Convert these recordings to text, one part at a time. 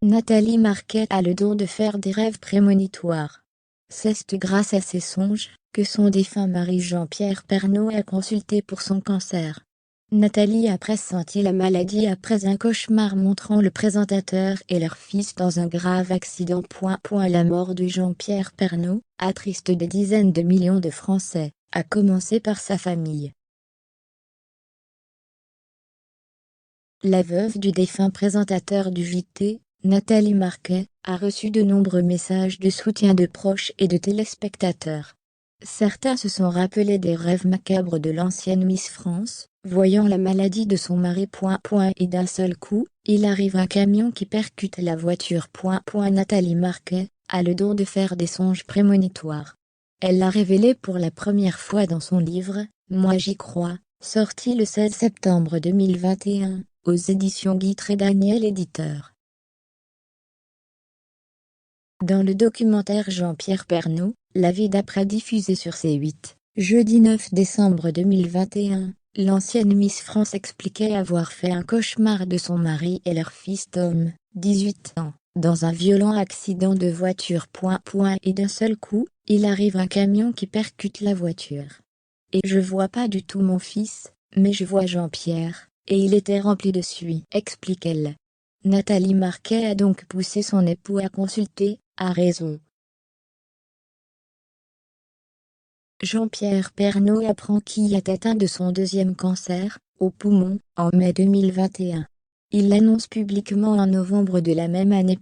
Nathalie Marquet a le don de faire des rêves prémonitoires. C'est grâce à ses songes que son défunt mari Jean-Pierre Pernaut a consulté pour son cancer. Nathalie a pressenti la maladie après un cauchemar montrant le présentateur et leur fils dans un grave accident. La mort de Jean-Pierre Pernaut attriste des dizaines de millions de Français, à commencer par sa famille. La veuve du défunt présentateur du JT, Nathalie Marquet, a reçu de nombreux messages de soutien de proches et de téléspectateurs. Certains se sont rappelés des rêves macabres de l'ancienne Miss France, voyant la maladie de son mari. Et d'un seul coup, il arrive un camion qui percute la voiture. Nathalie Marquet a le don de faire des songes prémonitoires. Elle l'a révélé pour la première fois dans son livre « Moi j'y crois », sorti le 16 septembre 2021, aux éditions Guitre et Daniel éditeur. Dans le documentaire Jean-Pierre Pernaut, la vie d'après diffusé sur C8, jeudi 9 décembre 2021, l'ancienne Miss France expliquait avoir fait un cauchemar de son mari et leur fils Tom, 18 ans, dans un violent accident de voiture. Et d'un seul coup, il arrive un camion qui percute la voiture. Et je vois pas du tout mon fils, mais je vois Jean-Pierre, et il était rempli de suie, explique-t-elle. Nathalie Marquet a donc poussé son époux à consulter, à raison. Jean-Pierre Pernaut apprend qu'il est atteint de son deuxième cancer, au poumon, en mai 2021. Il l'annonce publiquement en novembre de la même année.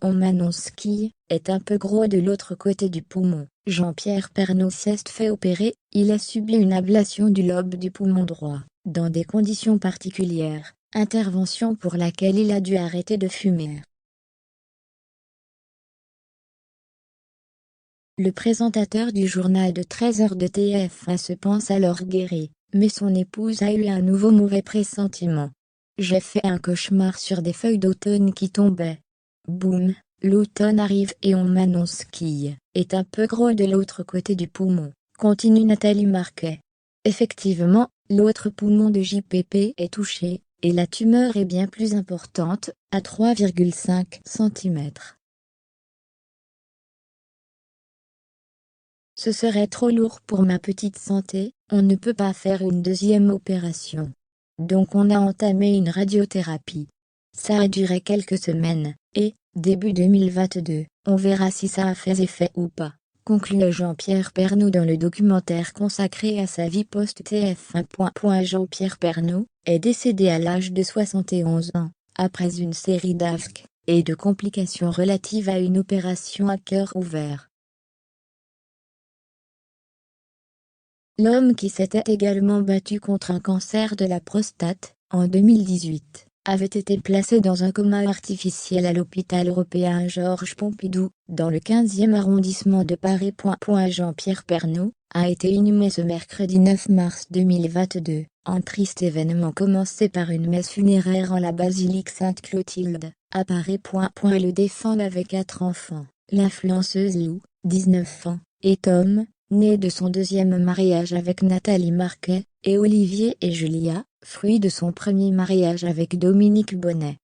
On m'annonce qu'il est un peu gros de l'autre côté du poumon. Jean-Pierre Pernaut s'est fait opérer, il a subi une ablation du lobe du poumon droit, dans des conditions particulières, intervention pour laquelle il a dû arrêter de fumer. Le présentateur du journal de 13h de TF1 se pense alors guéri, mais son épouse a eu un nouveau mauvais pressentiment. J'ai fait un cauchemar sur des feuilles d'automne qui tombaient. Boum, l'automne arrive et on m'annonce qu'il est un peu gros de l'autre côté du poumon, continue Nathalie Marquet. Effectivement, l'autre poumon de JPP est touché, et la tumeur est bien plus importante, à 3,5 cm. Ce serait trop lourd pour ma petite santé, on ne peut pas faire une deuxième opération. Donc on a entamé une radiothérapie. Ça a duré quelques semaines, et, début 2022, on verra si ça a fait effet ou pas, conclut Jean-Pierre Pernaut dans le documentaire consacré à sa vie post-TF1. Jean-Pierre Pernaut est décédé à l'âge de 71 ans, après une série d'AVC et de complications relatives à une opération à cœur ouvert. L'homme qui s'était également battu contre un cancer de la prostate, en 2018, avait été placé dans un coma artificiel à l'hôpital européen Georges Pompidou, dans le 15e arrondissement de Paris. Jean-Pierre Pernaut a été inhumé ce mercredi 9 mars 2022, en triste événement commencé par une messe funéraire en la basilique Sainte-Clotilde, à Paris. Le défunt avait 4 enfants, l'influenceuse Lou, 19 ans, et Tom, né de son deuxième mariage avec Nathalie Marquet, et Olivier et Julia, fruit de son premier mariage avec Dominique Bonnet.